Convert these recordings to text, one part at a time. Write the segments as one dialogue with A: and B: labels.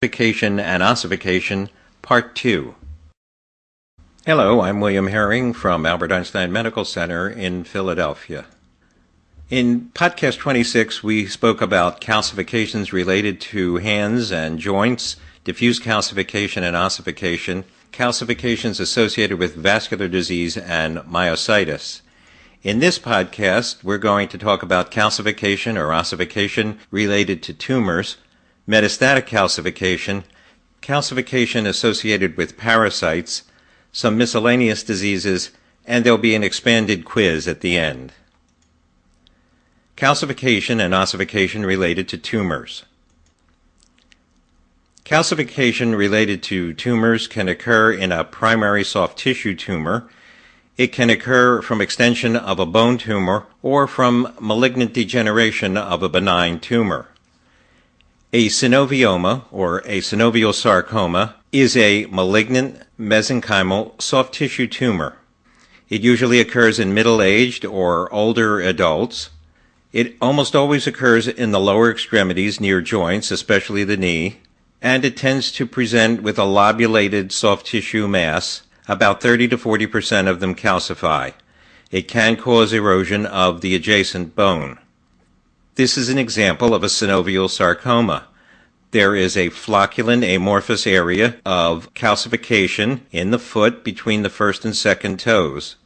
A: Calcification and ossification, Part 2. Hello, I'm William Herring from Albert Einstein Medical Center in Philadelphia. In podcast 26, we spoke about calcifications related to hands and joints, diffuse calcification and ossification, calcifications associated with vascular disease and myositis. In this podcast, we're going to talk about calcification or ossification related to tumors, metastatic calcification, calcification associated with parasites, some miscellaneous diseases, and there'll be an expanded quiz at the end. Calcification and ossification related to tumors. Calcification related to tumors can occur in a primary soft tissue tumor. It can occur from extension of a bone tumor or from malignant degeneration of a benign tumor. A synovioma, or a synovial sarcoma, is a malignant mesenchymal soft tissue tumor. It usually occurs in middle-aged or older adults. It almost always occurs in the lower extremities near joints, especially the knee, and it tends to present with a lobulated soft tissue mass. About 30 to 40% of them calcify. It can cause erosion of the adjacent bone. This is an example of a synovial sarcoma. There is a flocculent amorphous area of calcification in the foot between the first and second toes.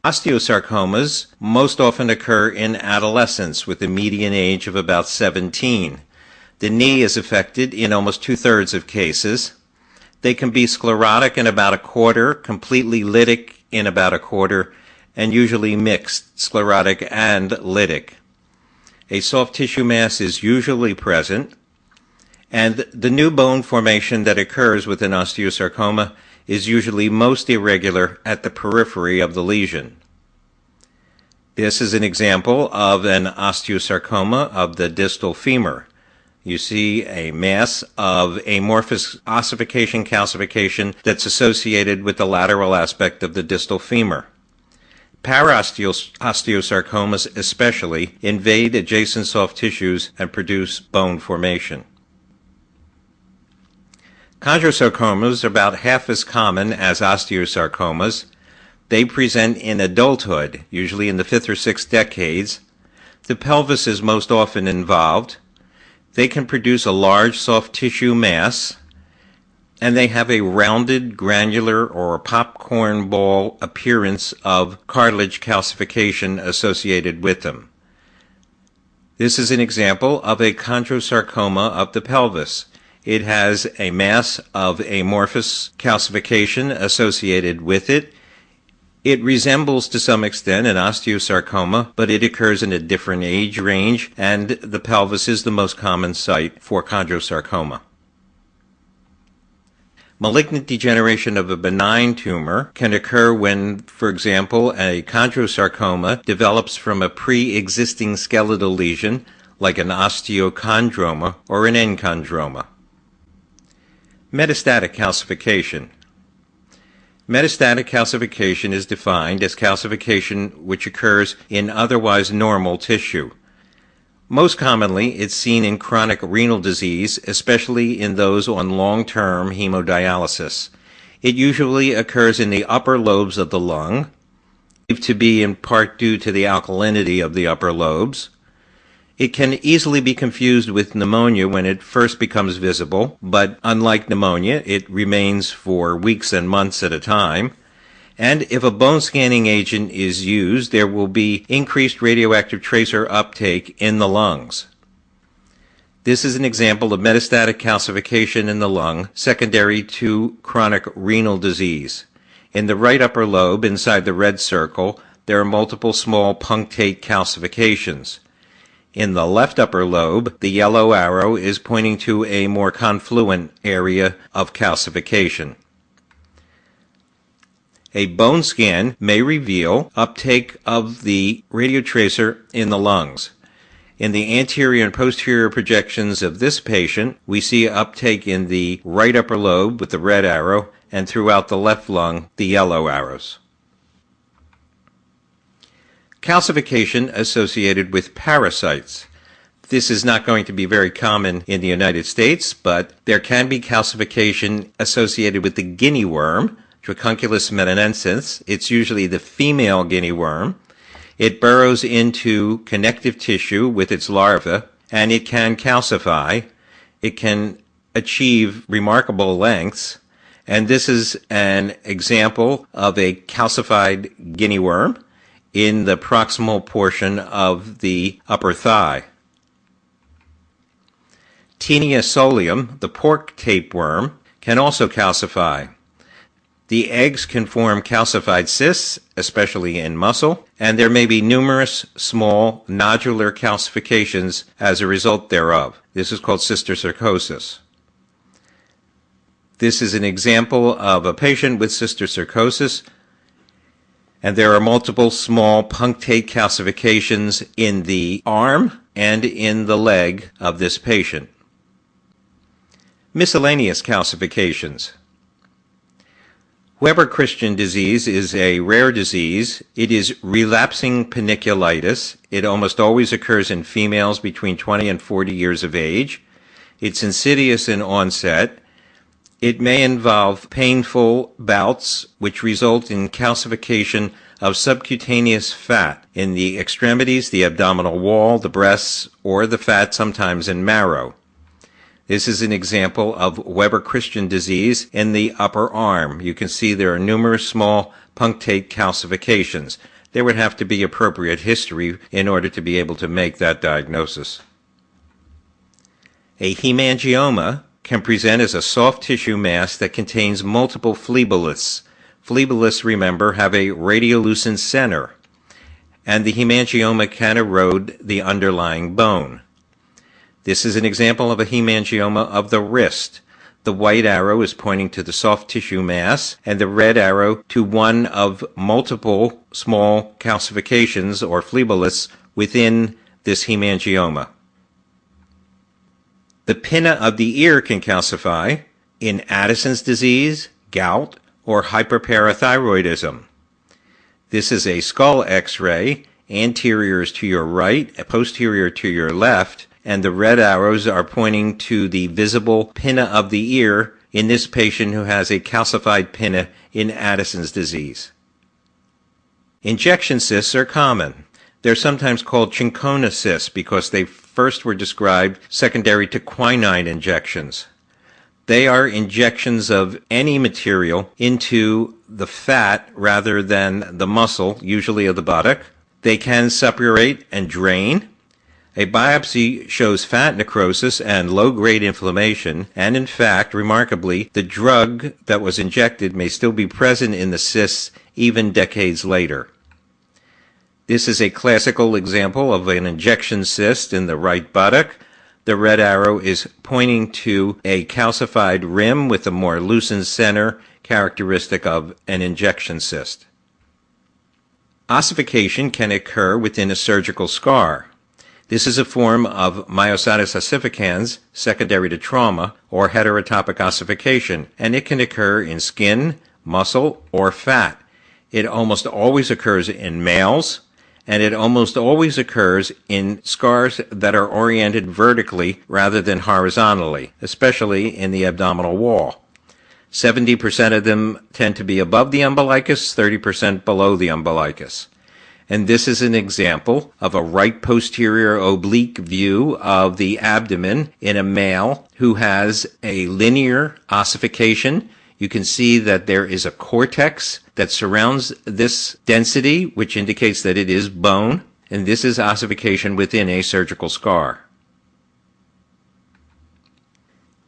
A: Osteosarcomas most often occur in adolescence with a median age of about 17. The knee is affected in almost two-thirds of cases. They can be sclerotic in about a quarter, completely lytic in about a quarter, and usually mixed, sclerotic and lytic. A soft tissue mass is usually present, and the new bone formation that occurs with an osteosarcoma is usually most irregular at the periphery of the lesion. This is an example of an osteosarcoma of the distal femur. You see a mass of amorphous ossification calcification that's associated with the lateral aspect of the distal femur. Paraosteosarcomas especially invade adjacent soft tissues and produce bone formation. Chondrosarcomas are about half as common as osteosarcomas. They present in adulthood, usually in the 5th or 6th decades. The pelvis is most often involved. They can produce a large soft tissue mass, and they have a rounded, granular, or popcorn ball appearance of cartilage calcification associated with them. This is an example of a chondrosarcoma of the pelvis. It has a mass of amorphous calcification associated with it. It resembles to some extent an osteosarcoma, but it occurs in a different age range, and the pelvis is the most common site for chondrosarcoma. Malignant degeneration of a benign tumor can occur when, for example, a chondrosarcoma develops from a pre-existing skeletal lesion, like an osteochondroma or an enchondroma. Metastatic calcification. Metastatic calcification is defined as calcification which occurs in otherwise normal tissue. Most commonly, it's seen in chronic renal disease, especially in those on long-term hemodialysis. It usually occurs in the upper lobes of the lung, believed to be in part due to the alkalinity of the upper lobes. It can easily be confused with pneumonia when it first becomes visible, but unlike pneumonia, it remains for weeks and months at a time. And if a bone scanning agent is used, there will be increased radioactive tracer uptake in the lungs. This is an example of metastatic calcification in the lung secondary to chronic renal disease. In the right upper lobe, inside the red circle, there are multiple small punctate calcifications. In the left upper lobe, the yellow arrow is pointing to a more confluent area of calcification. A bone scan may reveal uptake of the radiotracer in the lungs. In the anterior and posterior projections of this patient, we see uptake in the right upper lobe with the red arrow, and throughout the left lung, the yellow arrows. Calcification associated with parasites. This is not going to be very common in the United States, but there can be calcification associated with the guinea worm, Dracunculus metanensis. It's usually the female guinea worm. It burrows into connective tissue with its larva, and it can calcify. It can achieve remarkable lengths, and this is an example of a calcified guinea worm in the proximal portion of the upper thigh. Taenia solium, the pork tapeworm, can also calcify. The eggs can form calcified cysts, especially in muscle, and there may be numerous small nodular calcifications as a result thereof. This is called cysticercosis. This is an example of a patient with cysticercosis, and there are multiple small punctate calcifications in the arm and in the leg of this patient. Miscellaneous calcifications. Weber Christian disease is a rare disease. It is relapsing paniculitis. It almost always occurs in females between 20 and 40 years of age. It's insidious in onset. It may involve painful bouts which result in calcification of subcutaneous fat in the extremities, the abdominal wall, the breasts, or the fat sometimes in marrow. This is an example of Weber Christian disease in the upper arm. You can see there are numerous small punctate calcifications. There would have to be appropriate history in order to be able to make that diagnosis. A hemangioma can present as a soft tissue mass that contains multiple phlebolyths. Phlebolyths, remember, have a radiolucent center, and the hemangioma can erode the underlying bone. This is an example of a hemangioma of the wrist. The white arrow is pointing to the soft tissue mass, and the red arrow to one of multiple small calcifications or phlebolyths within this hemangioma. The pinna of the ear can calcify in Addison's disease, gout, or hyperparathyroidism. This is a skull X-ray. Anterior is to your right, posterior to your left, and the red arrows are pointing to the visible pinna of the ear in this patient who has a calcified pinna in Addison's disease. Injection cysts are common. They're sometimes called cinchona cysts because they first were described secondary to quinine injections. They are injections of any material into the fat rather than the muscle, usually of the buttock. They can suppurate and drain. A biopsy shows fat necrosis and low-grade inflammation, and in fact, remarkably, the drug that was injected may still be present in the cysts even decades later. This is a classical example of an injection cyst in the right buttock. The red arrow is pointing to a calcified rim with a more loosened center, characteristic of an injection cyst. Ossification can occur within a surgical scar. This is a form of myositis ossificans secondary to trauma or heterotopic ossification, and it can occur in skin, muscle, or fat. It almost always occurs in males, and it almost always occurs in scars that are oriented vertically rather than horizontally, especially in the abdominal wall. 70% of them tend to be above the umbilicus, 30% below the umbilicus. And this is an example of a right posterior oblique view of the abdomen in a male who has a linear ossification. You can see that there is a cortex that surrounds this density, which indicates that it is bone, and this is ossification within a surgical scar.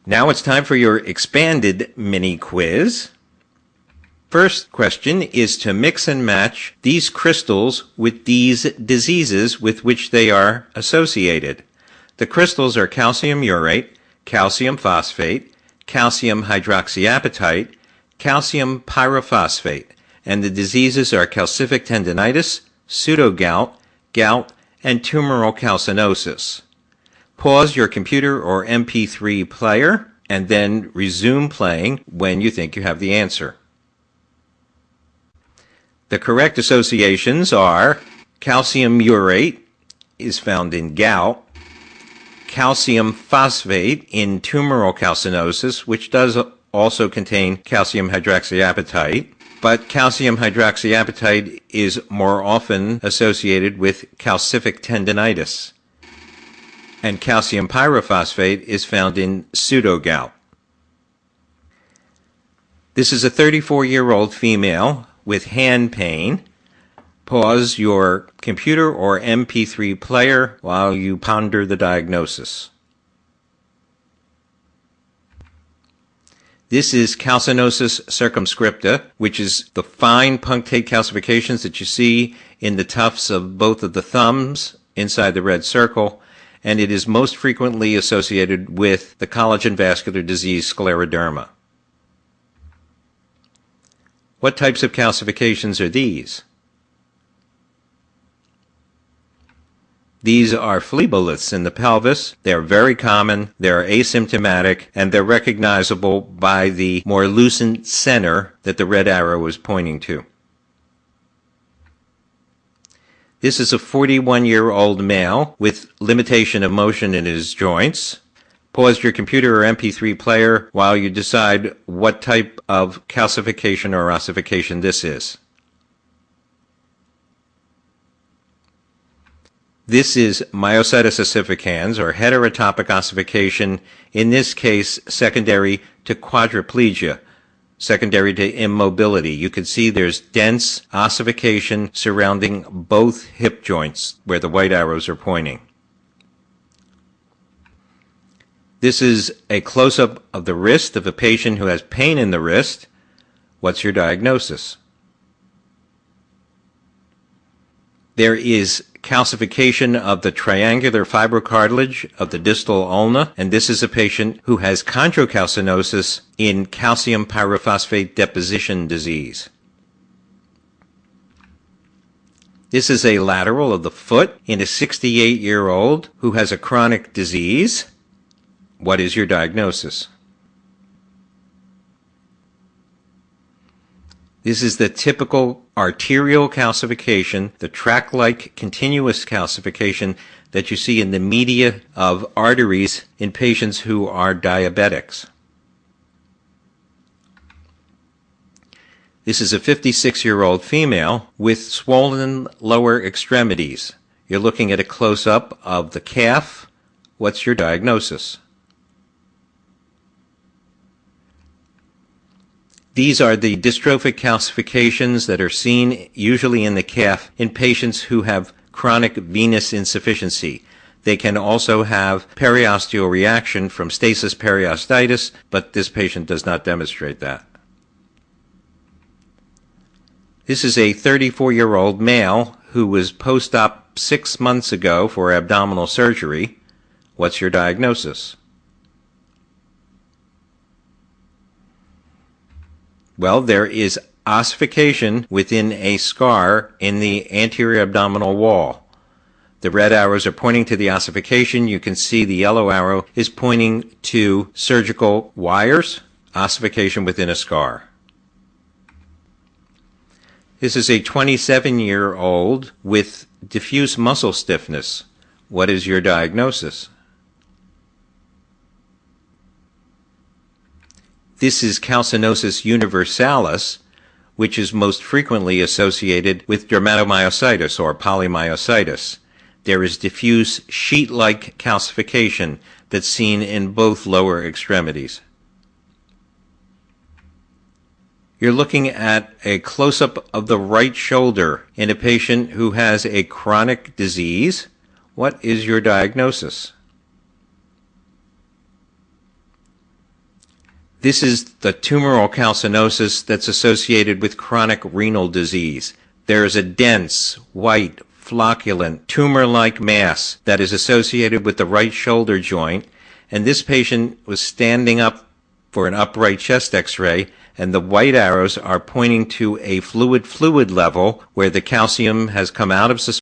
A: Now it's time for your expanded mini quiz. First question is to mix and match these crystals with these diseases with which they are associated. The crystals are calcium urate, calcium phosphate, calcium hydroxyapatite, calcium pyrophosphate, and the diseases are calcific tendinitis, pseudogout, gout, and tumoral calcinosis. Pause your computer or MP3 player and then resume playing when you think you have the answer. The correct associations are calcium urate is found in gout, calcium phosphate in tumoral calcinosis, which does also contain calcium hydroxyapatite, but calcium hydroxyapatite is more often associated with calcific tendinitis, and calcium pyrophosphate is found in pseudogout. This is a 34-year-old female with hand pain. Pause your computer or MP3 player while you ponder the diagnosis. This is calcinosis circumscripta, which is the fine punctate calcifications that you see in the tufts of both of the thumbs inside the red circle, and it is most frequently associated with the collagen vascular disease scleroderma. What types of calcifications are these? These are phleboliths in the pelvis. They're very common, they're asymptomatic, and they're recognizable by the more lucent center that the red arrow is pointing to. This is a 41-year-old male with limitation of motion in his joints. Pause your computer or MP3 player while you decide what type of calcification or ossification this is. This is myositis ossificans, or heterotopic ossification, in this case secondary to quadriplegia, secondary to immobility. You can see there's dense ossification surrounding both hip joints where the white arrows are pointing. This is a close-up of the wrist of a patient who has pain in the wrist. What's your diagnosis? There is calcification of the triangular fibrocartilage of the distal ulna, and this is a patient who has chondrocalcinosis in calcium pyrophosphate deposition disease. This is a lateral of the foot in a 68-year-old who has a chronic disease. What is your diagnosis? This is the typical arterial calcification, the tract-like continuous calcification that you see in the media of arteries in patients who are diabetics. This is a 56-year-old female with swollen lower extremities. You're looking at a close-up of the calf. What's your diagnosis? These are the dystrophic calcifications that are seen usually in the calf in patients who have chronic venous insufficiency. They can also have periosteal reaction from stasis periostitis, but this patient does not demonstrate that. This is a 34-year-old male who was post-op 6 months ago for abdominal surgery. What's your diagnosis? Well, there is ossification within a scar in the anterior abdominal wall. The red arrows are pointing to the ossification. You can see the yellow arrow is pointing to surgical wires, ossification within a scar. This is a 27-year-old with diffuse muscle stiffness. What is your diagnosis? This is calcinosis universalis, which is most frequently associated with dermatomyositis or polymyositis. There is diffuse sheet-like calcification that's seen in both lower extremities. You're looking at a close-up of the right shoulder in a patient who has a chronic disease. What is your diagnosis? This is the tumoral calcinosis that's associated with chronic renal disease. There is a dense, white, flocculent, tumor-like mass that is associated with the right shoulder joint, and this patient was standing up for an upright chest x-ray, and the white arrows are pointing to a fluid level where the calcium has come out of suspension